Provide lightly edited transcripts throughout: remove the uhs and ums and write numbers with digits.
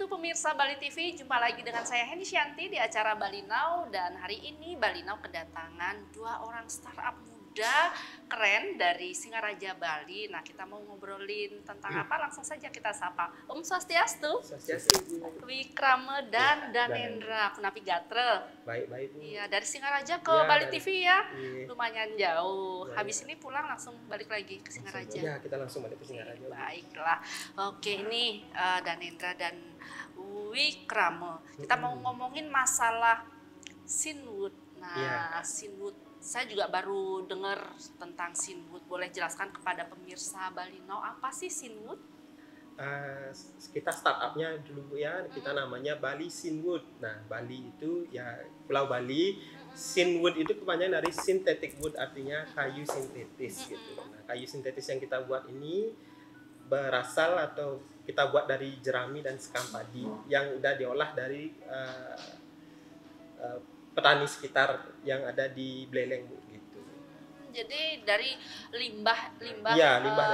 Swastiastu pemirsa Bali TV, jumpa lagi dengan saya Heni Shanti di acara Bali Now. Dan hari ini Bali Now kedatangan dua orang startup muda keren dari Singaraja Bali. Nah, kita mau ngobrolin tentang apa? Langsung saja kita sapa. Om Swastiastu. Swastiastu. Wikrama dan Danendra. Kunapi Gatre. Baik-baik Bu. Iya, dari Singaraja ke Ya, Bali dari- TV ya. Iya. Lumayan jauh. Ya, Habis ini pulang langsung balik lagi ke Singaraja. Ya, kita langsung balik ke Singaraja. Bu. Baiklah, oke ini Danendra dan Wikrama. Kita mau ngomongin masalah Sinwood. Nah, Iya. Sinwood, saya juga baru dengar tentang Sinwood. Boleh jelaskan kepada pemirsa Bali Now apa sih Sinwood? Kita startupnya dulu Bu ya, kita namanya Bali Sinwood. Nah, Bali itu ya Pulau Bali. Sinwood itu kepanjangan dari synthetic wood, artinya kayu sintetis gitu. Nah, kayu sintetis yang kita buat ini berasal atau kita buat dari jerami dan sekam padi yang udah diolah dari petani sekitar yang ada di Beleleng Bu, gitu. Jadi dari limbah Iya, limbah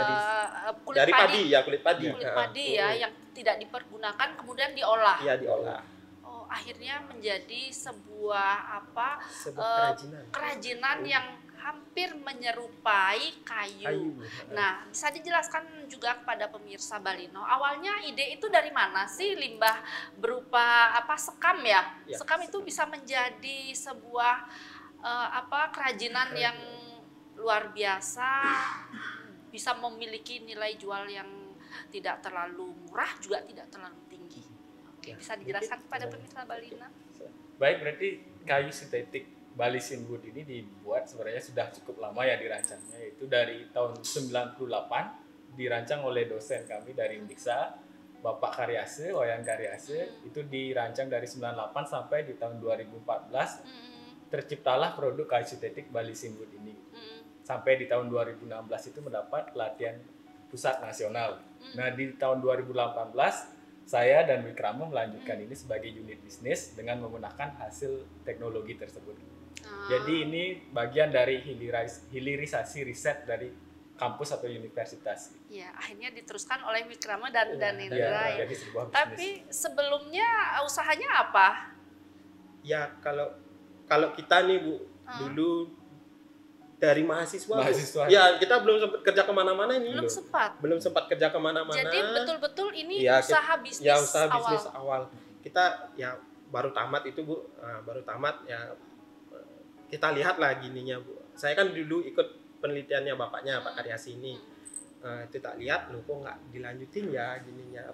kulit dari padi, kulit padi. kulit padi ya yang tidak dipergunakan kemudian diolah. Iya, diolah. Oh, akhirnya menjadi sebuah Sebuah kerajinan yang hampir menyerupai kayu. Nah, bisa dijelaskan juga kepada pemirsa Bali Now. Awalnya ide itu dari mana sih, limbah berupa sekam ya? Ya, Sekam itu bisa menjadi sebuah kerajinan yang luar biasa, bisa memiliki nilai jual yang tidak terlalu murah juga tidak terlalu tinggi. Oke, bisa dijelaskan kepada pemirsa Bali Now? Baik, berarti kayu sintetik Bali Sinwood ini dibuat sebenarnya sudah cukup lama ya dirancangnya, yaitu dari tahun 98 dirancang oleh dosen kami dari Undiksa, Bapak Karyase, Wayan Karyase. Itu dirancang dari 98 sampai di tahun 2014 terciptalah produk kayu sintetik Bali Sinwood ini. Sampai di tahun 2016 itu mendapat pelatihan pusat nasional. Nah, di tahun 2018 saya dan Wikrama melanjutkan ini sebagai unit bisnis dengan menggunakan hasil teknologi tersebut. Jadi ini bagian dari hilirisasi riset dari kampus atau universitas. Ya, akhirnya diteruskan oleh Wikrama dan Danendra. Ya, jadi sebuah bisnis. Tapi sebelumnya usahanya apa? Ya, kalau kita nih Bu, dulu dari mahasiswa. Mahasiswa. Ya, kita belum sempat kerja kemana-mana ini. Belum sempat kerja kemana-mana. Jadi betul-betul ini Ya, usaha bisnis ya, usaha awal. bisnis awal. Kita ya baru tamat itu Bu, baru tamat ya. Kita lihat lah gininya Bu. Saya kan dulu ikut penelitiannya bapaknya Pak Karyasi ini. Itu tak lihat loh kok nggak dilanjutin ya gininya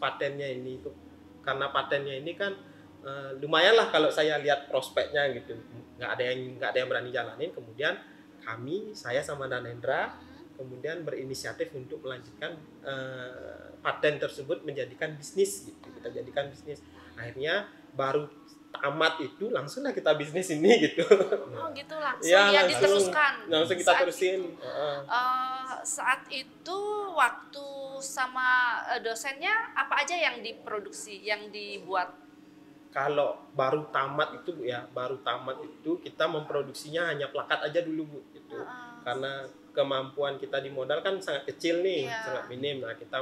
patennya ini. Karena patennya ini kan lumayan lah kalau saya lihat prospeknya gitu. Nggak ada yang berani jalanin. Kemudian saya sama Danendra kemudian berinisiatif untuk melanjutkan paten tersebut menjadikan bisnis gitu. Kita jadikan bisnis. Akhirnya baru tamat itu langsunglah kita bisnis ini gitu. Oh gitu, langsung Ya, diteruskan. Langsung kita terusin. Saat itu waktu sama dosennya apa aja yang diproduksi, yang dibuat? Kalau baru tamat itu Bu ya, kita memproduksinya hanya plakat aja dulu Bu gitu. Karena kemampuan kita di modal kan sangat kecil nih, sangat minim. Nah, kita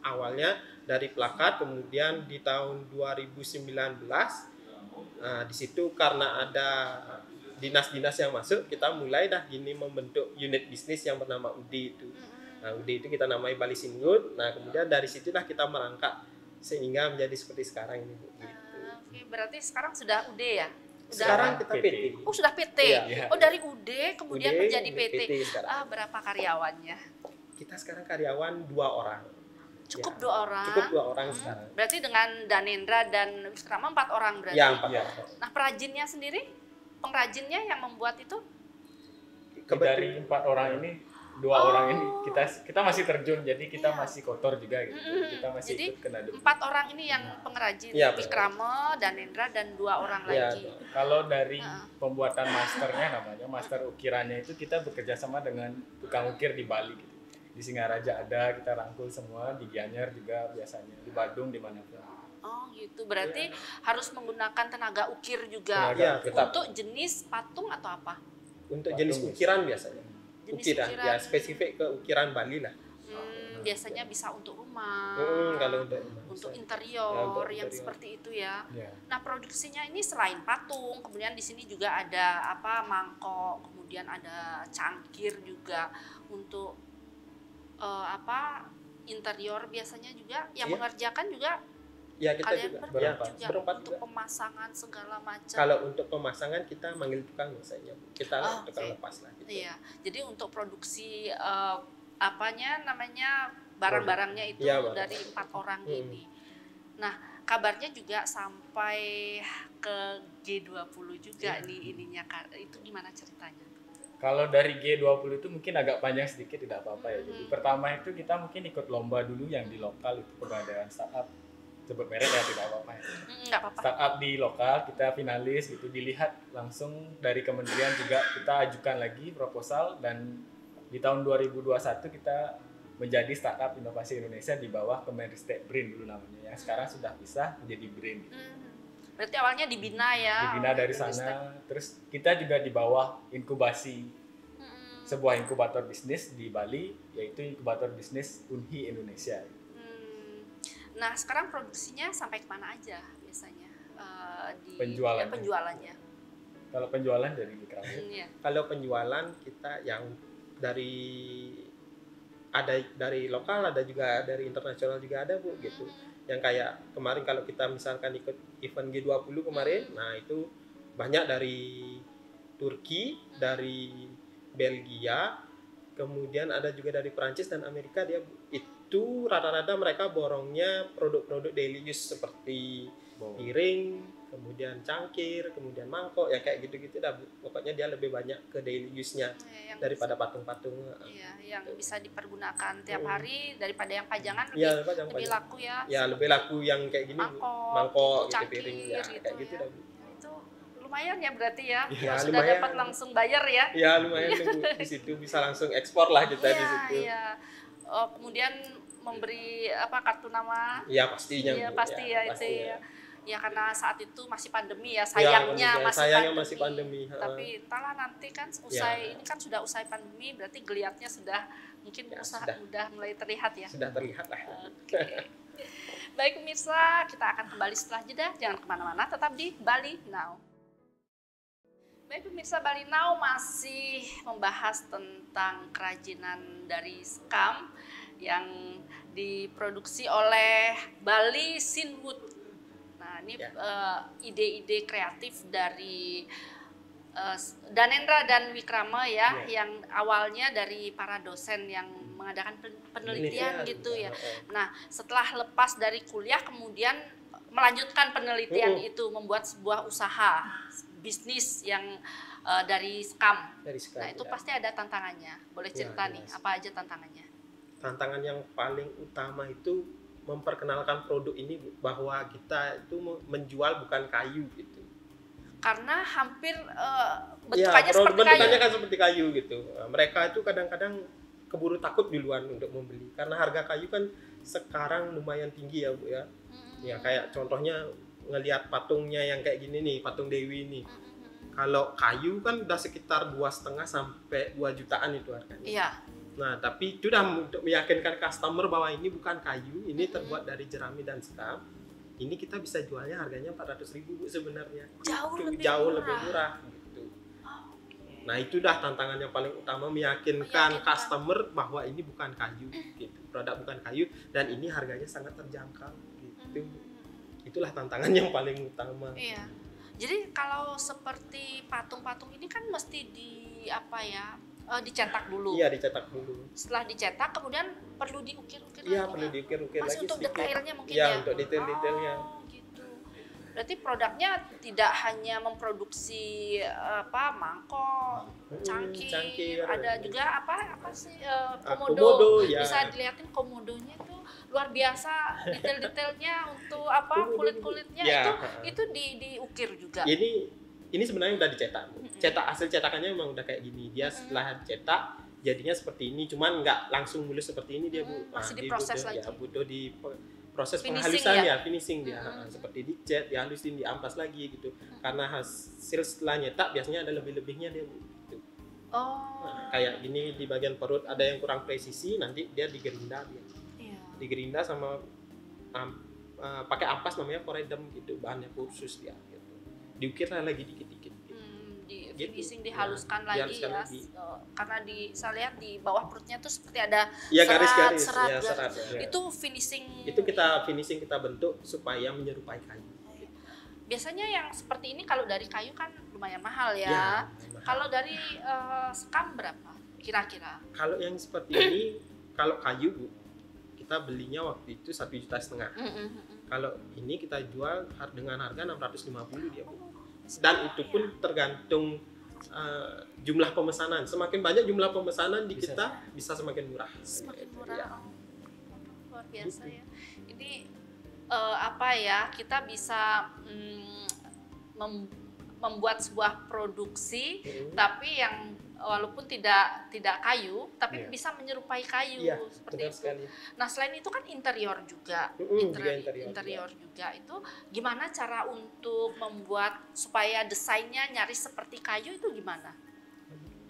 awalnya dari plakat, kemudian di tahun 2019 di situ karena ada dinas-dinas yang masuk, kita mulai membentuk unit bisnis yang bernama UDI itu. Nah, UDI itu kita namai Bali Sinwood. Nah, kemudian dari situlah kita merangkak sehingga menjadi seperti sekarang ini Bu. Gitu. Oke, berarti sekarang sudah UD ya? Sekarang kita PT. Oh, sudah PT. Iya. Oh, dari UD kemudian UD, menjadi PT. sekarang. Berapa karyawannya? Kita sekarang karyawan 2 orang. Cukup Ya, 2 orang. Cukup 2 orang sekarang. Berarti dengan Danendra dan Wikrama 4 orang berarti. Ya, 4 Ya. orang. Nah, perajinnya sendiri, pengrajinnya yang membuat itu? Dari 4 orang ini, 2 orang ini kita masih terjun, jadi kita masih kotor juga gitu. Kita masih Jadi ikut kena debu. 4 orang ini yang pengrajin, Ya, Wikrama, Danendra dan 2 orang Ya, lagi. Kalau dari pembuatan masternya, namanya master ukirannya, itu kita bekerja sama dengan tukang ukir di Bali gitu. Di Singaraja ada, kita rangkul semua, di Gianyar juga biasanya, di Badung, di manapun. Oh gitu, berarti harus menggunakan tenaga ukir juga. Ya, tetap. Untuk jenis patung atau apa? Untuk jenis ukiran biasanya. Jenis Ukiran, ukiran. ya spesifik ke ukiran Bali lah. biasanya bisa untuk rumah, Kalau untuk rumah untuk bisa. interior, Ya, untuk yang interior. seperti itu ya. Ya. Nah, produksinya ini selain patung, kemudian di sini juga ada mangkok, kemudian ada cangkir juga untuk interior biasanya juga yang Iya. mengerjakan juga Ya kita kalian juga berempat juga berempat untuk juga. pemasangan segala macam. Kalau untuk pemasangan kita manggil tukang biasanya, Bu. Kita tukang oke. lepas lah gitu. Iya, jadi untuk produksi barang-barangnya itu Iya, Bang. dari 4 orang ini. Nah, kabarnya juga sampai ke G20 juga nih ininya, Kak. Itu gimana ceritanya? Kalau dari G20 itu mungkin agak panjang sedikit, tidak apa-apa ya. Jadi Mhm. pertama itu kita mungkin ikut lomba dulu yang di lokal, itu pegadaian startup. Sebut merek ya, tidak apa-apa ya. Nggak apa-apa. Startup di lokal, kita finalis gitu, dilihat langsung dari kementerian juga, kita ajukan lagi proposal, dan di tahun 2021 kita menjadi startup inovasi Indonesia di bawah Kemenristek BRIN dulu namanya, yang sekarang sudah bisa menjadi BRIN. Berarti awalnya dibina ya. Dibina oleh dari Kemenristek. sana, terus kita juga di bawah inkubasi sebuah inkubator bisnis di Bali, yaitu inkubator bisnis Unhi Indonesia. Nah, sekarang produksinya sampai kemana aja biasanya di Penjualannya. penjualannya? Kalau penjualan dari Wikrama, Iya. Kalau penjualan kita yang dari lokal, ada juga dari internasional juga ada, Bu, gitu. Yang kayak kemarin kalau kita misalkan ikut event G20 kemarin, nah itu banyak dari Turki, dari Belgia, kemudian ada juga dari Prancis dan Amerika. Dia itu rata-rata mereka borongnya produk-produk daily use seperti piring, kemudian cangkir, kemudian mangkok, ya kayak gitu-gitu dah, Bu. Pokoknya dia lebih banyak ke daily use-nya Yang daripada patung-patung. Iya, yang bisa dipergunakan tiap hari daripada yang pajangan Iya, lebih laku ya. Ya lebih laku yang kayak gini, Bu. gitu, Mangkok gitu, cangkir, piring ya, kayak gitu ya. dah, Bu. Itu lumayan ya berarti ya. Ya, Kalau sudah lumayan. dapat langsung bayar ya. Ya lumayan tuh, Bu. Di situ bisa langsung ekspor lah kita di situ. Iya. Kemudian memberi kartu nama. Iya pastinya, Iya, Bu. pasti ya itu pastinya. ya. Ya karena saat itu masih pandemi ya, Ya, sayangnya masih pandemi. Tapi entahlah nanti kan ini kan sudah usai pandemi, berarti geliatnya sudah mungkin Ya, udah mulai terlihat ya. Sudah terlihat lah. Oke. Baik pemirsa, kita akan kembali setelah jeda. Jangan kemana-mana, tetap di Bali Now. Baik pemirsa, Bali Now masih membahas tentang kerajinan dari sekam yang diproduksi oleh Bali Sinwood. Nah, ini ide-ide kreatif dari Danendra dan Wikrama ya, yang awalnya dari para dosen yang mengadakan penelitian gitu ya. Nah, setelah lepas dari kuliah kemudian melanjutkan penelitian itu, membuat sebuah usaha bisnis yang dari sekam. Nah, itu pasti ada tantangannya. Boleh cerita nih, apa aja tantangannya? Tantangan yang paling utama itu memperkenalkan produk ini, Bu, bahwa kita itu menjual bukan kayu gitu. Karena hampir bentukannya seperti kayu. Bentukannya kan seperti kayu gitu. Mereka itu kadang-kadang keburu takut duluan untuk membeli karena harga kayu kan sekarang lumayan tinggi ya, Bu ya. Ya kayak contohnya ngelihat patungnya yang kayak gini nih, patung Dewi ini. Kalau kayu kan udah sekitar 2,5 sampai 2 jutaan itu harganya. Iya. Nah, tapi itu udah untuk meyakinkan customer bahwa ini bukan kayu, ini terbuat dari jerami dan sekam. Ini kita bisa jualnya harganya 400.000, Bu, sebenarnya. Jauh lebih murah gitu. Nah, itu dah tantangan yang paling utama, meyakinkan customer bahwa ini bukan kayu gitu. Produk bukan kayu dan ini harganya sangat terjangkau gitu. Itulah tantangan yang paling utama. Iya. Jadi kalau seperti patung-patung ini kan mesti dicetak dulu. Iya, dicetak dulu. Setelah dicetak kemudian perlu diukir-ukir lagi. Iya, perlu diukir-ukir lagi. Masih untuk sedikit. detailnya mungkin ya. ya. Untuk detail-detailnya. Gitu. Berarti produknya tidak hanya memproduksi mangkok, cangkir, ada juga komodo. Ya. Bisa dilihatin komodonya itu luar biasa, detail-detailnya untuk kulit-kulitnya ya. itu diukir juga. Ini sebenarnya udah dicetak. Hasil cetakannya memang udah kayak gini. Dia setelah cetak jadinya seperti ini, cuman nggak langsung mulus seperti ini dia, Bu. Masih diproses lagi. Ya, butuh di proses Finishing penghalusan ya? Finishing dia. Seperti dicat, dihalusin, diamplas lagi gitu. Karena hasil setelah nyetak biasanya ada lebih-lebihnya dia, Bu. Gitu. Oh. Nah, kayak gini di bagian perut ada yang kurang presisi, nanti dia digerinda dia. Iya. Digerinda sama pakai ampas namanya koredem gitu, bahannya khusus dia gitu. Diukirlah lagi dikit-dikit gitu. Di Gitu. finishing dihaluskan Ya, lagi dihaluskan ya. lagi. Karena saya lihat di bawah perutnya tuh seperti ada Ya garis-garis, serat, ya garis. serat. Ya. Itu finishing. Itu kita finishing, kita bentuk supaya menyerupai kayu. Biasanya yang seperti ini kalau dari kayu kan lumayan mahal ya. Ya, mahal. Kalau dari sekam berapa kira-kira? Kalau yang seperti ini, kalau kayu Bu, kita belinya waktu itu 1,5 juta. Kalau ini kita jual dengan harga 650 dia Bu. Dan itu pun tergantung jumlah pemesanan. Semakin banyak jumlah pemesanan di kita bisa semakin murah. Semakin murah. Ya. Luar biasa ya. Ini apa ya, kita bisa membuat sebuah produksi tapi yang walaupun tidak kayu tapi bisa menyerupai kayu seperti benar itu. sekali. Nah, selain itu kan interior juga. Interior juga itu gimana cara untuk membuat supaya desainnya nyaris seperti kayu itu gimana?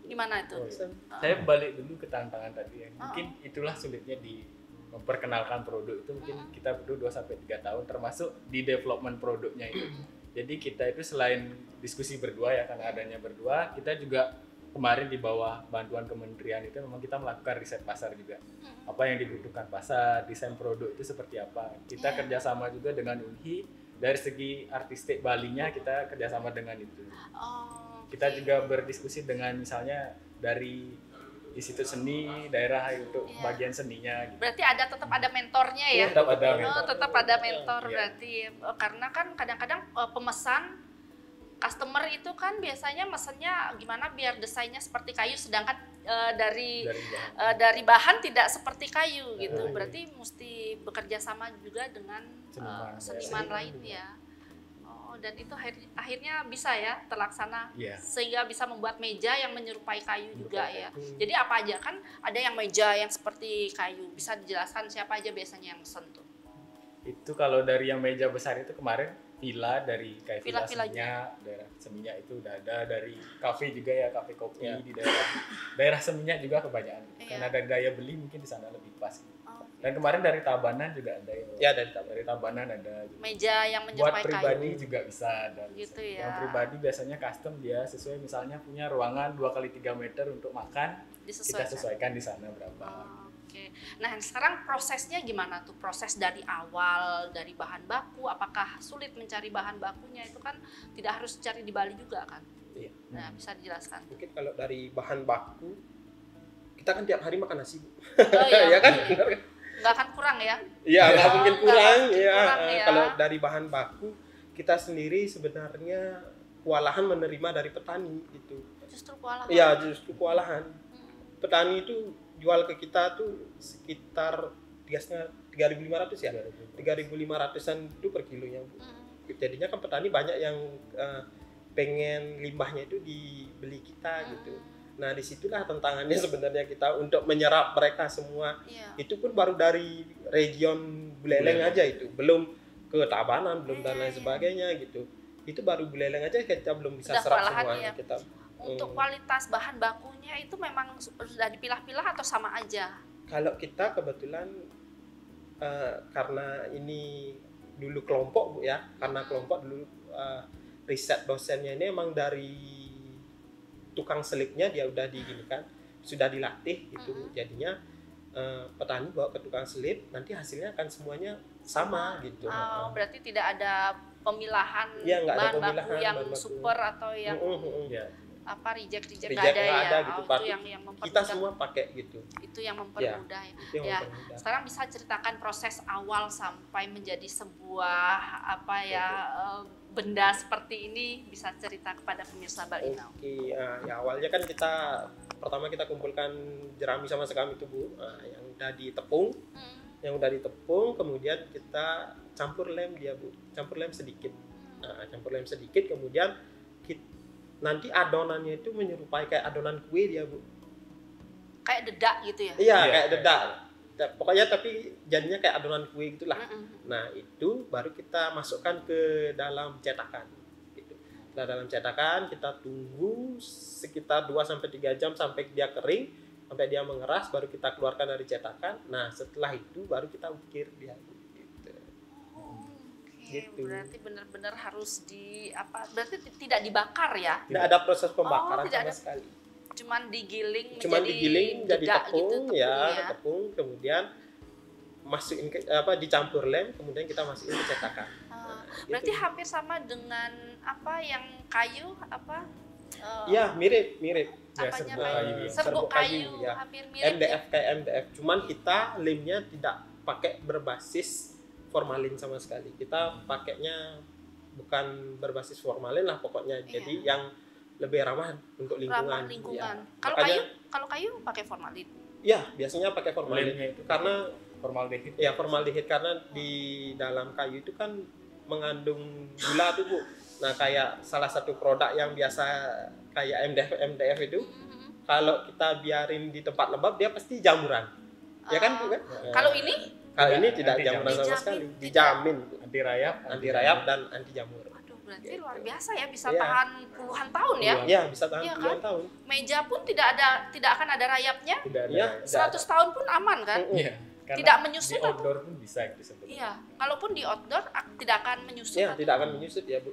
Gimana itu? Saya balik dulu ke tantangan tadi ya. Mungkin itulah sulitnya di memperkenalkan produk itu, mungkin kita butuh 2-3 tahun termasuk di development produknya itu. Jadi kita itu selain diskusi berdua ya, karena adanya berdua, kita juga kemarin di bawah bantuan kementerian itu memang kita melakukan riset pasar juga. Apa yang dibutuhkan pasar, desain produk itu seperti apa. Kita kerjasama juga dengan UNHI, dari segi artistik Balinya kita kerjasama dengan itu. Kita juga berdiskusi dengan misalnya dari Institut Seni daerah untuk bagian seninya gitu. Berarti tetap ada mentornya ya? Tetap ada mentor. Tetap ada mentor berarti. Karena kan kadang-kadang pemesan customer itu kan biasanya mesennya gimana biar desainnya seperti kayu, sedangkan dari bahan tidak seperti kayu gitu. Berarti mesti bekerja sama juga dengan seniman lain ya. Dan itu akhirnya bisa ya terlaksana sehingga bisa membuat meja yang menyerupai kayu juga ya. Jadi apa aja kan ada yang meja yang seperti kayu, bisa dijelaskan siapa aja biasanya yang mesen tuh? Itu kalau dari yang meja besar itu kemarin villa dari kayak villa seninya, daerah seninya itu udah ada, dari kafe juga ya, kafe kopi di daerah seninya juga kebanyakan. Karena dari daya beli mungkin di sana lebih pas. Dan kemarin dari Tabanan juga ada ya. Dari Tabanan ada. Meja yang menyerupai kayu. Buat pribadi juga bisa ada. Gitu ya. Yang pribadi biasanya custom dia sesuai, misalnya punya ruangan 2x3 meter untuk makan, kita sesuaikan di sana berapa. Oke. Nah, sekarang prosesnya gimana tuh? Proses dari awal, dari bahan baku, apakah sulit mencari bahan bakunya? Itu kan tidak harus cari di Bali juga kan? Iya. Nah, bisa dijelaskan. Mungkin kalau dari bahan baku, kita kan tiap hari makan nasi, Bu. Oh iya. Ya kan? Nggak akan kurang ya? Iya, nggak mungkin kurang. Kurang, ya. Kalau dari bahan baku, kita sendiri sebenarnya kewalahan menerima dari petani gitu. Justru kewalahan? Iya, justru kewalahan. Petani itu jual ke kita tuh sekitar 3.500 ya? 3.500-an itu per kilonya, Bu. Jadinya kan petani banyak yang pengen limbahnya itu dibeli kita gitu. Nah, disitulah tantangannya sebenarnya kita untuk menyerap mereka semua. Itu pun baru dari region Buleleng aja itu, belum ke Tabanan, belum dan lain sebagainya gitu. Itu baru Buleleng aja kita belum bisa serap semuanya. Kita untuk kualitas bahan bakunya itu memang sudah dipilah-pilah atau sama aja? Kalau kita kebetulan karena ini dulu kelompok, Bu ya, karena kelompok dulu riset dosennya ini emang dari tukang selipnya dia udah diginikan, sudah dilatih gitu. Jadinya petani bawa ke tukang selip, nanti hasilnya akan semuanya sama gitu. Berarti tidak ada pemilahan bahan baku yang super atau yang reject nggak ada gitu. Itu yang mempermudah. Kita semua pakai gitu. Itu yang mempermudah ya. Sekarang bisa ceritakan proses awal sampai menjadi sebuah benda seperti ini, bisa cerita kepada pemirsa Balinau. Ya awalnya kan pertama kita kumpulkan jerami sama sekam itu, Bu, yang udah ditepung. Yang udah ditepung, kemudian kita campur lem dia, Bu. Campur lem sedikit. Campur lem sedikit, kemudian nanti adonannya itu menyerupai kayak adonan kue dia, Bu. Kayak dedak gitu ya? Iya, kayak dedak. Pokoknya tapi jadinya kayak adonan kue gitulah. Nah, itu baru kita masukkan ke dalam cetakan gitu. Nah, dalam cetakan kita tunggu sekitar 2-3 jam sampai dia kering, sampai dia mengeras, baru kita keluarkan dari cetakan. Nah setelah itu baru kita ukir dia gitu. Oke, Gitu. berarti benar-benar harus berarti tidak dibakar ya, Tidak ada proses pembakaran tidak sama ada. sekali. cuman digiling Cuman digiling jadi dedak tepung, gitu, ya tepung, kemudian masukin dicampur lem, kemudian kita masukin ke cetakan. Berarti Gitu. hampir sama dengan apa yang kayu apa? Iya, mirip. Ya, Apanya serbuk kayu? kayu, ya. Serbuk kayu, ya. hampir mirip. MDF kayak MDF, cuman kita lemnya tidak pakai berbasis formalin sama sekali. Kita pakainya bukan berbasis formalin lah pokoknya. Jadi yang lebih ramah untuk lingkungan. Ramah lingkungan. Ya. Kalau Makanya- kalau kayu pakai formalin. Iya, biasanya pakai formalin. Lemnya itu Karena formaldehid. ya formaldehid karena di dalam kayu itu kan mengandung gula tuh Bu. Nah kayak salah satu produk yang biasa kayak MDF itu, kalau kita biarin di tempat lembab dia pasti jamuran, ya kan Bu kan? Kalau ini Kalau ini Tidak, tidak anti jamuran sama jamur. sekali, Tidak. dijamin Bu. Anti rayap, Anti rayap dan anti jamur. aduh berarti Gitu. luar biasa ya, bisa Iya. tahan puluhan tahun ya. Puluhan. Iya bisa tahan Iya puluhan tahun. Meja pun tidak akan ada rayapnya. Tidak ada. Iya. 100 tahun pun aman kan? Iya. Karena Tidak menyusut di atau? outdoor pun bisa gitu sebenarnya. Iya, kalaupun di outdoor tidak akan menyusut. Iya atau- tidak akan menyusut ya Bu.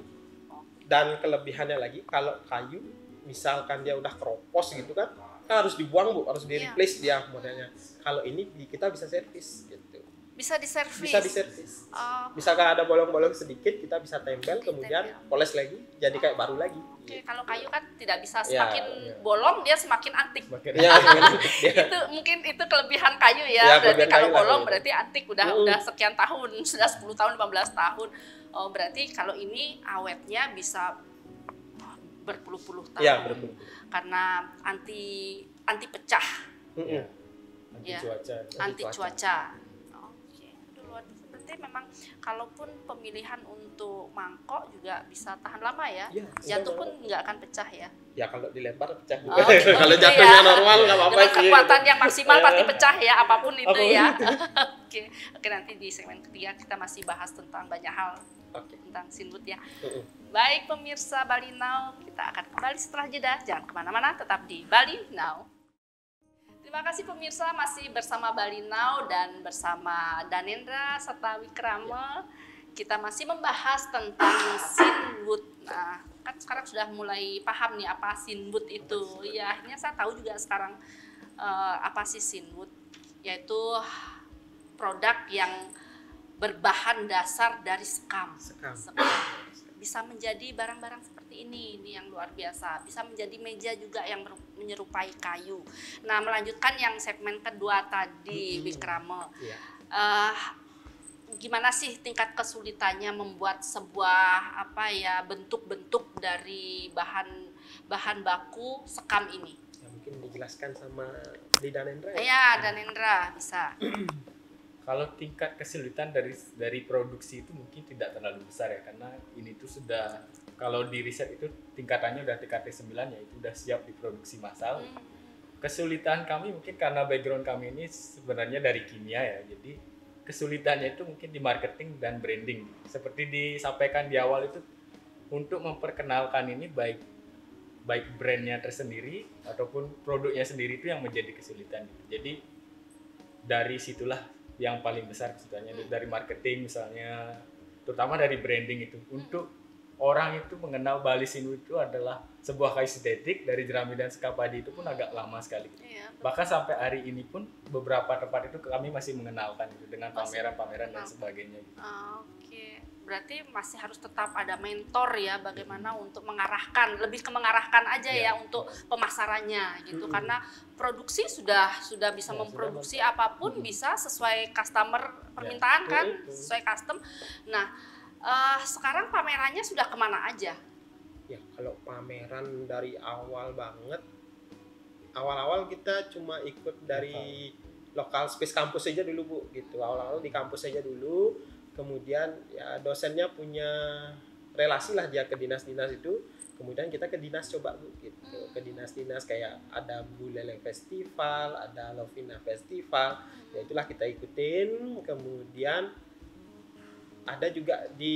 Dan kelebihannya lagi kalau kayu misalkan dia udah keropos gitu kan harus dibuang Bu, harus di Iya. replace dia modelnya. Kalau ini kita bisa servis gitu. Bisa diservis. Bisa diservis. Oh, Misalkan ada bolong-bolong sedikit kita bisa tempel, kemudian poles lagi jadi kayak baru lagi. oke, kalau kayu kan tidak bisa Ya, semakin iya. bolong dia semakin antik. Semakin Iya, dia Itu mungkin itu kelebihan kayu ya. Ya, Berarti kelebihan kalau kayu lah, bolong iya. berarti antik udah sekian tahun, sudah 10 tahun, 15 tahun. Oh, berarti kalau ini awetnya bisa berpuluh-puluh tahun. Iya, betul. Karena anti pecah, Iya. Anti Iya. cuaca. anti cuaca. Oke. Aduh, luar biasa. Berarti memang kalaupun pemilihan untuk mangkok juga bisa tahan lama ya. Iya, Jatuh iya, pun nggak akan pecah ya. Ya kalau dilempar pecah. Oh, gitu Kalau ya. jatuhnya normal nggak apa-apa Dengan sih. kekuatan yang maksimal pasti pecah ya, apapun itu Apapun ya. itu. Oke, nanti di segmen ketiga kita masih bahas tentang banyak hal Oke. tentang Sinwood ya. Mm-mm. Baik pemirsa Bali Now, kita akan kembali setelah jeda. Jangan kemana-mana, tetap di Bali Now. Terima kasih pemirsa, masih bersama Bali Now dan bersama Danendra serta Wikrama. Kita masih membahas tentang Sinwood. Nah, kan sekarang sudah mulai paham nih apa Sinwood itu. Ya, akhirnya saya tahu juga sekarang apa sih Sinwood, yaitu produk yang berbahan dasar dari sekam. Sekam. Bisa menjadi barang-barang seperti ini yang luar biasa. Bisa menjadi meja juga yang menyerupai kayu. Nah, melanjutkan yang segmen kedua tadi, Wikrama. Iya. Gimana sih tingkat kesulitannya membuat sebuah bentuk-bentuk dari bahan baku sekam ini? Ya, mungkin dijelaskan sama Danendra ya. Ya, Danendra bisa. Kalau tingkat kesulitan dari produksi itu mungkin tidak terlalu besar ya, karena ini tuh sudah, kalau di riset itu tingkatannya udah TKT 9 ya, itu udah siap diproduksi massal. Kesulitan kami mungkin karena background kami ini sebenarnya dari kimia ya, jadi kesulitannya itu mungkin di marketing dan branding. Seperti disampaikan di awal itu, untuk memperkenalkan ini baik brandnya tersendiri ataupun produknya sendiri itu yang menjadi kesulitan. Jadi dari situlah yang paling besar kesulitannya, dari marketing misalnya, terutama dari branding itu. Untuk orang itu mengenal Bali Sinwood itu adalah sebuah kayu sintetik dari jerami dan sekapadi itu pun agak lama sekali. Iya, Bahkan sampai hari ini pun beberapa tempat itu kami masih mengenalkan itu dengan pameran-pameran dan sebagainya. Oke, berarti masih harus tetap ada mentor ya, bagaimana untuk mengarahkan, lebih ke mengarahkan aja ya untuk pemasarannya gitu. Karena produksi sudah bisa Ya, memproduksi apapun bisa sesuai customer permintaan kan, sesuai custom. Nah, sekarang pamerannya sudah kemana aja? Ya, kalau pameran dari awal banget, awal-awal kita cuma ikut dari lokal space kampus aja dulu Bu, gitu. Awal-awal di kampus aja dulu, kemudian ya dosennya punya relasi lah dia ke dinas-dinas itu, kemudian kita ke dinas coba Bu, gitu. Ke dinas-dinas kayak ada Buleleng Festival, ada Lovina Festival, ya itulah kita ikutin. Kemudian ada juga di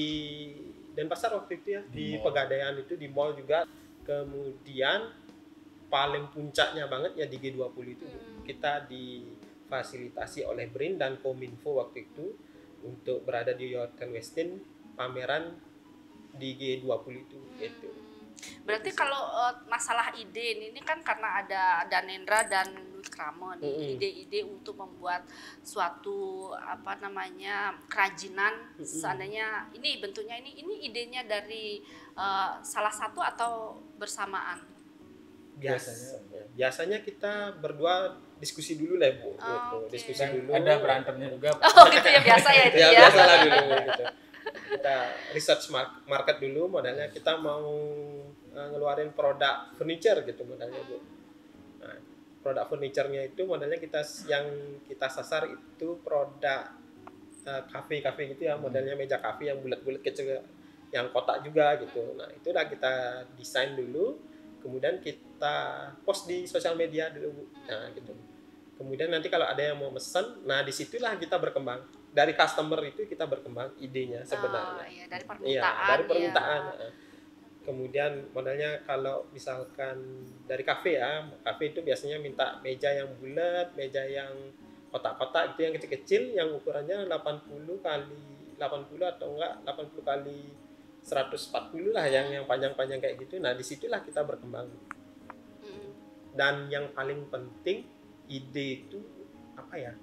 Denpasar waktu itu ya, di Mall. Pegadaian itu, di mall juga Kemudian paling puncaknya banget ya di G20 itu kita difasilitasi oleh BRIN dan Kominfo waktu itu untuk berada di Hotel Westin pameran di G20 itu gitu. Berarti kalau masalah ide ini kan karena ada Danendra dan Wikrama nih, ide-ide untuk membuat suatu apa namanya kerajinan, seandainya ini bentuknya ini idenya dari salah satu atau bersamaan? Biasanya kita berdua diskusi dulu lah Bu, gitu. Diskusi dulu. Ada berantemnya juga. Oh gitu ya, biasa ya itu ya. Biasa lah dulu gitu. Kita research market dulu, modalnya kita mau ngeluarin produk furniture gitu modalnya Bu. Nah, produk furniture-nya itu modalnya yang kita sasar itu produk kafe gitu ya, modelnya meja kafe yang bulat-bulat kecil, yang kotak juga gitu. Nah itu udah kita desain dulu, kemudian kita post di sosial media dulu Bu. Nah gitu. Kemudian nanti kalau ada yang mau mesen, nah disitulah kita berkembang. Dari customer itu kita berkembang idenya sebenarnya. Iya, dari permintaan. Iya, dari permintaan. Ya. Kemudian modalnya kalau misalkan dari kafe ya, kafe itu biasanya minta meja yang bulat, meja yang kotak-kotak itu yang kecil-kecil, yang ukurannya 80 kali 80 atau enggak 80 kali 140 lah, yang panjang-panjang kayak gitu. Nah disitulah kita berkembang. Dan yang paling penting ide itu apa ya,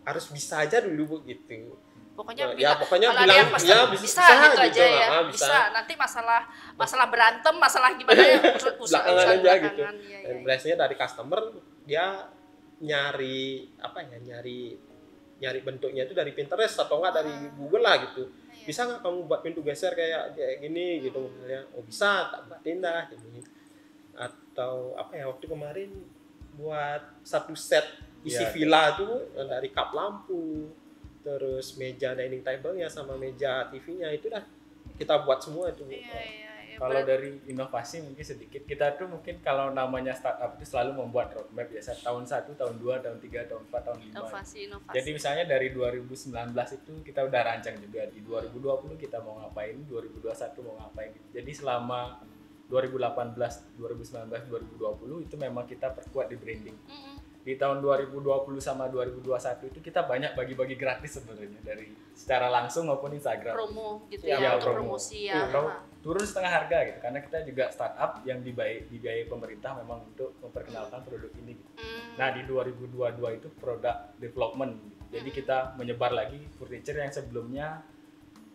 harus bisa aja dulu Bu gitu. Pokoknya pokoknya kalau bilang ada yang pesen, ya bisa gitu aja ya. bisa. Nanti masalah berantem, masalah gimana ya belakangan aja gitu. Ya, Dan biasanya dari customer dia nyari bentuknya itu dari Pinterest atau enggak dari Google lah gitu. Bisa nggak kamu buat pintu geser kayak gini gitu misalnya. Oh bisa, tak buatin dah ini. Atau apa ya, waktu kemarin buat satu set isi villa tuh dari kap lampu, terus meja dining table-nya sama meja TV-nya itu dah kita buat semua itu. Kalau dari inovasi mungkin sedikit, kita tuh mungkin kalau namanya startup itu selalu membuat roadmap biasa tahun 1, tahun 2, tahun 3, tahun 4, tahun 5. Inovasi. Jadi misalnya dari 2019 itu kita udah rancang juga, di 2020 kita mau ngapain, 2021 mau ngapain. Jadi selama 2018, 2019, 2020 itu memang kita perkuat di branding. Di tahun 2020 sama 2021 itu kita banyak bagi-bagi gratis sebenarnya, dari secara langsung maupun Instagram. Promo gitu ya, untuk promosi ya. Turun setengah harga gitu, karena kita juga startup yang dibiayai pemerintah memang untuk memperkenalkan produk ini gitu. Nah di 2022 itu produk development, jadi kita menyebar lagi furniture yang sebelumnya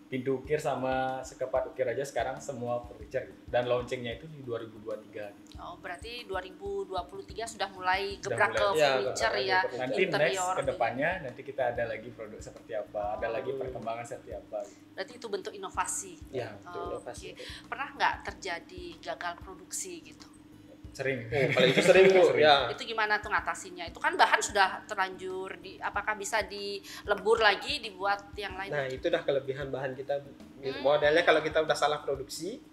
pintu ukir sama sekepat ukir aja, sekarang semua furniture gitu. Dan launchingnya itu di 2023. Oh berarti 2023 sudah mulai gebrak ke furniture ya. Nanti next ke depannya nanti kita ada lagi produk seperti apa, ada lagi perkembangan seperti apa. Berarti itu bentuk inovasi. Ya, bentuk inovasi. Okay. Pernah nggak terjadi gagal produksi gitu? Sering. Paling itu sering Bu. Ya. Itu gimana tuh ngatasinnya? Itu kan bahan sudah terlanjur apakah bisa dilebur lagi dibuat yang lain? Nah, itu dah kelebihan bahan kita. Modelnya kalau kita udah salah produksi,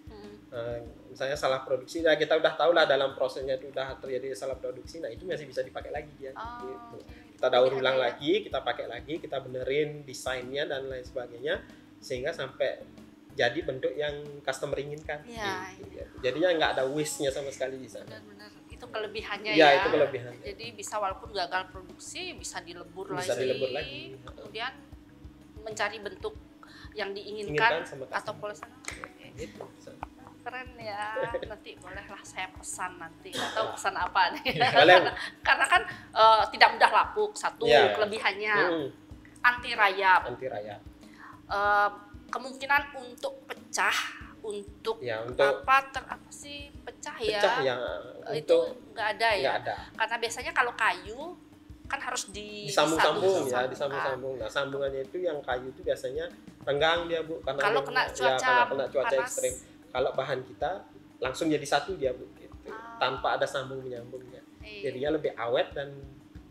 misalnya salah produksi, nah kita udah tahu lah dalam prosesnya itu udah terjadi salah produksi, nah itu masih bisa dipakai lagi dia. Gitu. Kita daur ulang lagi, kita pakai lagi, kita benerin desainnya dan lain sebagainya, sehingga sampai jadi bentuk yang customer inginkan. Gitu. Jadinya nggak ada waste-nya sama sekali di sana. Benar-benar. Itu kelebihannya ya. Ya, itu kelebihannya. Jadi bisa walaupun gagal produksi bisa dilebur lagi. Kemudian mencari bentuk yang diinginkan atau polanya. Gitu. Keren ya. Nanti bolehlah saya pesan nanti. Atau pesan apa nih? Karena kan tidak mudah lapuk, satu kelebihannya. Anti rayap. Kemungkinan untuk pecah, untuk apa sih pecah ya? Itu nggak ada ya. Karena biasanya kalau kayu kan harus disambung-sambung ya, disambung-sambung. Nah, sambungannya itu yang kayu itu biasanya renggang dia Bu, karena kalau kena cuaca ekstrem. Kalau bahan kita langsung jadi satu dia Bu, gitu. Tanpa ada sambung menyambungnya. Jadinya lebih awet, dan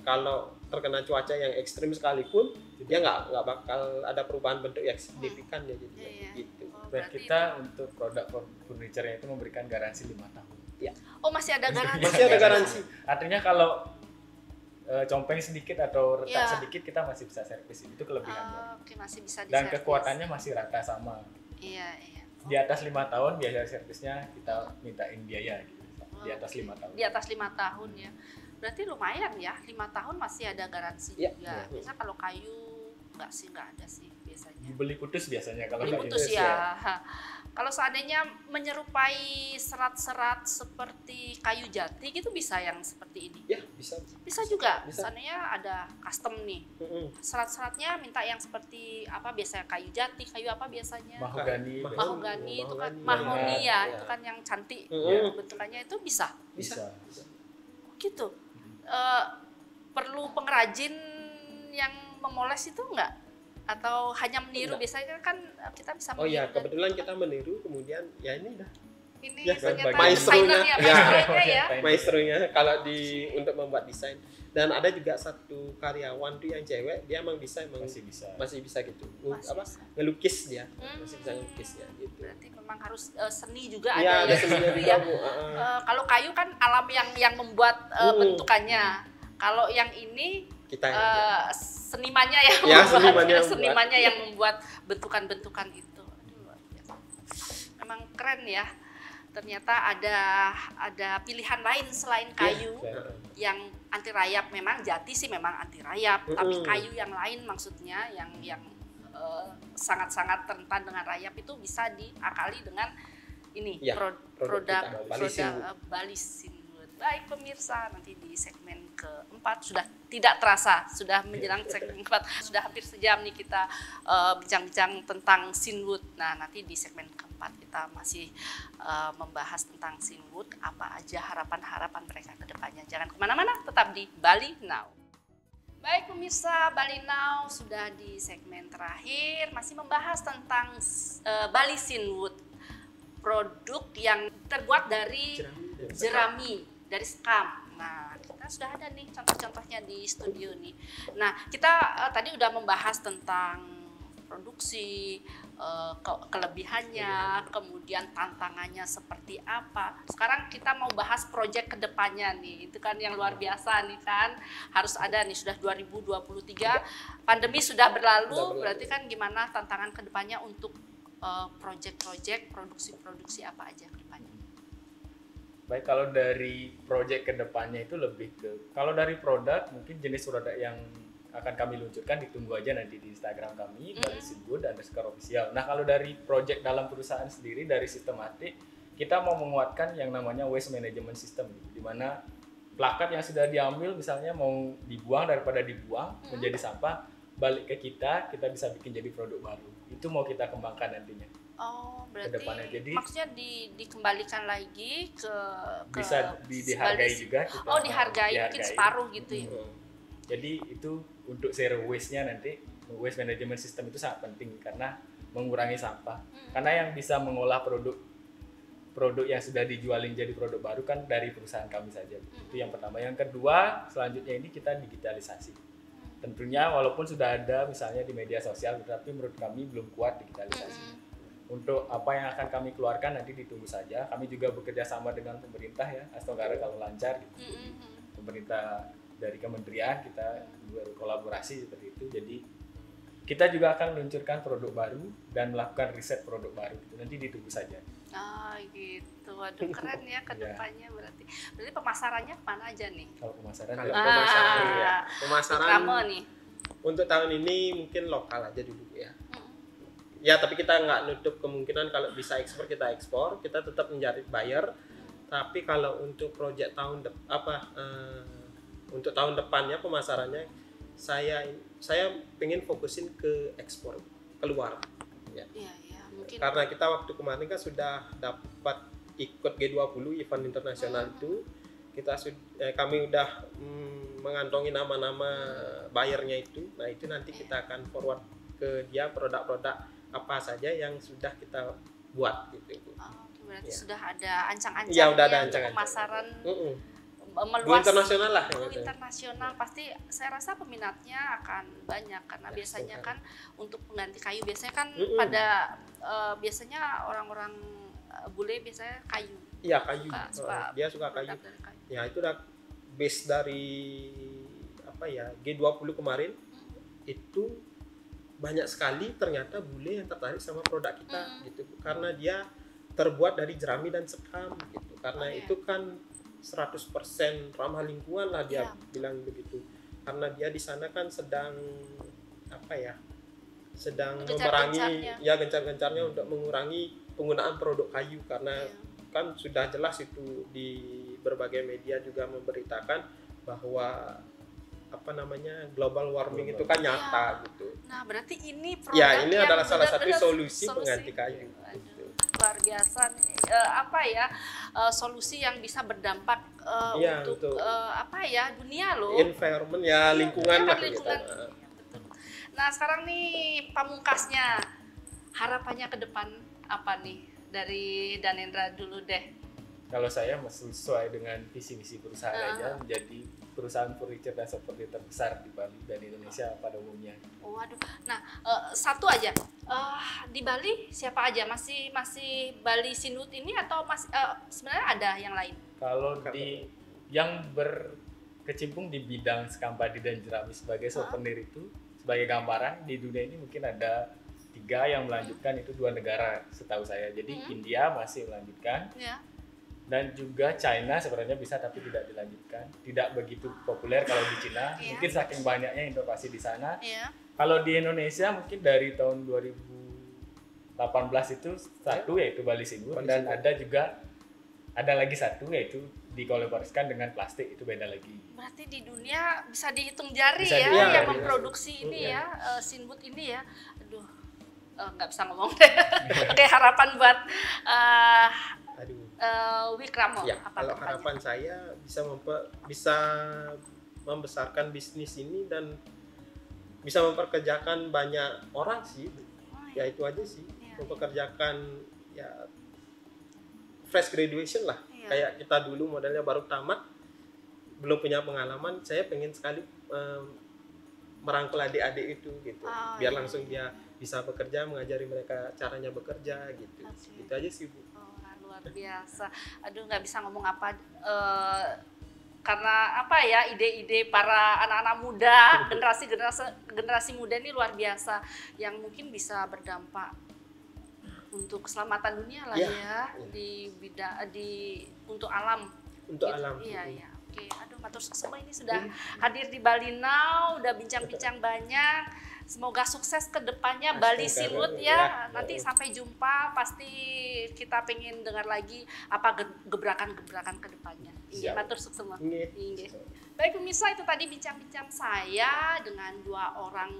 kalau terkena cuaca yang ekstrim sekalipun dia nggak bakal ada perubahan bentuk yang signifikan ya, jadi gitu. Dan kita untuk produk furniture itu memberikan garansi 5 tahun. Ya. Oh masih ada garansi. Masih ada garansi. Artinya kalau compeng sedikit atau retak sedikit kita masih bisa servis, itu kelebihannya. Oke, masih bisa diservis. Dan kekuatannya masih rata sama. Iya. Di atas 5 tahun biasa servisnya kita mintain biaya gitu. Di atas 5 tahun. Di atas 5 tahun ya. Berarti lumayan ya, 5 tahun masih ada garansi Ya. juga. Biasanya kalau kayu nggak ada sih biasanya. Beli putus biasanya kalau Beli kayu. putus ya. Kalau seandainya menyerupai serat-serat seperti kayu jati gitu bisa yang seperti ini? Ya, bisa. Bisa juga. Bisa. Seandainya ada custom nih. Serat-seratnya minta yang seperti apa biasanya kayu jati, kayu apa biasanya? Mahogani. Mahogani itu kan Mahogani. mahoni ya, Ya. itu kan yang cantik Ya. bentukannya itu bisa. Bisa. Gitu. Perlu pengrajin yang memoles itu enggak? Atau hanya meniru? Enggak. Biasanya kan kita bisa Oh meniru. ya, kebetulan kita meniru, kemudian ya ini dah Ini ya, ternyata maestronya. desainernya, Ya. maestronya ya. maestronya kalau untuk membuat desain. Dan ada juga satu karyawan tuh yang cewek, dia emang bisa masih bisa gitu. Masih Apa? bisa. Ngelukis dia. Masih bisa ngelukis ya gitu. Berarti memang harus seni juga Iya, ada ada ya. seninya gitu juga, ya. Bu. Kalau kayu kan alam yang membuat bentukannya. Kalau yang ini Kita senimannya yang Ya, membuat, senimannya yang membuat bentukan-bentukan itu. Aduh, luar biasa. Memang keren ya. Ternyata ada pilihan lain selain kayu yang anti rayap. Memang jati sih memang anti rayap, tapi kayu yang lain maksudnya yang sangat-sangat rentan dengan rayap itu bisa diakali dengan ini Ya, produk Balisin. Balisin. Baik pemirsa, nanti di segmen keempat sudah tidak terasa, sudah menjelang segmen keempat, sudah hampir sejam nih kita bincang-bincang tentang Sinwood. Nah, nanti di segmen keempat kita masih membahas tentang Sinwood, apa aja harapan-harapan mereka ke depannya. Jangan kemana-mana, tetap di Bali Now. Baik pemirsa, Bali Now sudah di segmen terakhir, masih membahas tentang Bali Sinwood, produk yang terbuat dari jerami, dari sekam. Nah, kita sudah ada nih contoh-contohnya di studio nih. Nah, kita tadi udah membahas tentang produksi, kelebihannya, kemudian tantangannya seperti apa. Sekarang kita mau bahas proyek kedepannya nih, itu kan yang luar biasa nih kan. Harus ada nih, sudah 2023, pandemi sudah berlalu, berarti kan gimana tantangan kedepannya untuk proyek-proyek, produksi-produksi apa aja kedepannya? Baik, kalau dari project ke depannya itu lebih ke, kalau dari produk mungkin jenis produk yang akan kami luncurkan ditunggu aja nanti di Instagram kami, dari Sinwood dan _official. Nah, kalau dari project dalam perusahaan sendiri, dari sistematik, kita mau menguatkan yang namanya waste management system, di mana plakat yang sudah diambil misalnya mau dibuang, daripada dibuang menjadi sampah, balik ke kita bisa bikin jadi produk baru. Itu mau kita kembangkan nantinya. Oh, berarti Jadi, maksudnya dikembalikan lagi ke bisa dihargai juga kita. Oh, dihargai mungkin separuh gitu ya. Jadi itu untuk zero waste-nya nanti, waste management system itu sangat penting karena mengurangi sampah. Karena yang bisa mengolah produk yang sudah dijualin jadi produk baru kan dari perusahaan kami saja. Itu yang pertama. Yang kedua, selanjutnya ini kita digitalisasi. Tentunya walaupun sudah ada misalnya di media sosial, tapi menurut kami belum kuat digitalisasi. Untuk apa yang akan kami keluarkan nanti ditunggu saja. Kami juga bekerja sama dengan pemerintah ya, Astogara kalau lancar gitu. Pemerintah dari kementerian kita berkolaborasi seperti itu. Jadi kita juga akan meluncurkan produk baru dan melakukan riset produk baru. Nanti ditunggu saja. Ah gitu, waduh keren ya ke depannya berarti. Berarti pemasarannya kemana aja nih? Kalau pemasaran Kalau ya. pemasaran Rame nih. untuk tahun ini mungkin lokal aja dulu ya. Ya, tapi kita nggak nutup kemungkinan kalau bisa ekspor, kita ekspor, kita tetap mencari buyer. Tapi kalau untuk proyek untuk tahun depannya pemasarannya saya pengen fokusin ke ekspor keluar. Ya. Iya, mungkin. Karena kita waktu kemarin kan sudah dapat ikut G20 event internasional itu, kami udah mengantongi nama-nama buyernya itu. Nah, itu nanti kita akan forward ke dia produk-produk apa saja yang sudah kita buat gitu. Berarti sudah ada ancang-ancang ya, udah ada ancang-ancang pemasaran Go meluas. internasional lah. Internasional pasti saya rasa peminatnya akan banyak karena biasanya kan untuk pengganti kayu biasanya kan pada biasanya orang-orang bule biasanya kayu. Iya, kayu. Dia suka kayu. Kayu. Ya, itu udah base dari G20 kemarin itu banyak sekali ternyata bule yang tertarik sama produk kita gitu, karena dia terbuat dari jerami dan sekam gitu, karena itu kan 100% ramah lingkungan lah dia bilang begitu, karena dia di sana kan sedang apa ya, sedang memerangi ya gencar-gencarnya untuk mengurangi penggunaan produk kayu, karena kan sudah jelas itu di berbagai media juga memberitakan bahwa apa namanya global warming itu kan nyata gitu. Nah, berarti ini produk ya ini yang adalah salah satu benar-benar solusi pengganti kayu gitu. Luar biasa nih. Apa ya, solusi yang bisa berdampak untuk apa ya, dunia loh, environment ya, lingkungan lah gitu. Nah, sekarang nih pamungkasnya, harapannya ke depan apa nih dari Danendra dulu deh? Kalau saya masih sesuai dengan visi misi perusahaan aja, menjadi perusahaan furniture dan seperti terbesar di Bali dan Indonesia pada umumnya. Waduh. Nah, satu aja. Di Bali siapa aja? Masih Bali Sinwood ini atau masih sebenarnya ada yang lain? Kalau di yang berkecimpung di bidang sekam padi dan jerami sebagai souvenir itu, sebagai gambaran di dunia ini mungkin ada 3 yang melanjutkan, itu 2 negara setahu saya. Jadi India masih melanjutkan. Dan juga China sebenarnya bisa tapi tidak dilanjutkan, tidak begitu populer kalau di Cina, mungkin saking banyaknya inovasi di sana. Kalau di Indonesia mungkin dari tahun 2018 itu satu yaitu Bali Sinwood, dan ada lagi satu yaitu dikolaborasikan dengan plastik, itu beda lagi. Berarti di dunia bisa dihitung jari yang memproduksi ini Sinwood ini ya. Aduh, nggak bisa ngomong deh. Oke, harapan buat Wikramo. Ya, kalau harapan saya bisa membesarkan bisnis ini dan bisa memperkerjakan banyak orang sih. Ya itu aja sih. Mempekerjakan ya fresh graduation lah. Kayak kita dulu modelnya baru tamat, belum punya pengalaman, saya pengen sekali merangkul adik-adik itu gitu. Biar langsung dia bisa bekerja, mengajari mereka caranya bekerja gitu. Gitu aja sih, Bu. Luar biasa. Aduh, nggak bisa ngomong apa, karena apa ya, ide-ide para anak-anak muda, generasi muda ini luar biasa, yang mungkin bisa berdampak untuk keselamatan dunia lah di bidang untuk alam. Alam. Iya. Oke, aduh, matur semua ini sudah hadir di Bali Now, udah bincang-bincang banyak. Semoga sukses ke depannya Bali Sinwood ya. Nanti sampai jumpa, pasti kita pengen dengar lagi apa gebrakan-gebrakan ke depannya. Iya, matur semua. Baik pemirsa, itu tadi bincang-bincang saya dengan 2 orang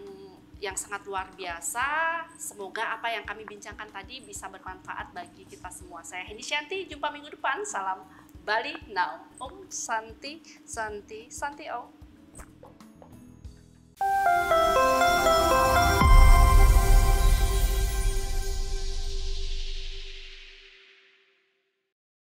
yang sangat luar biasa. Semoga apa yang kami bincangkan tadi bisa bermanfaat bagi kita semua. Saya Hendy Shanti, jumpa minggu depan. Salam Bali Now. Om Santi Santi Santi Om.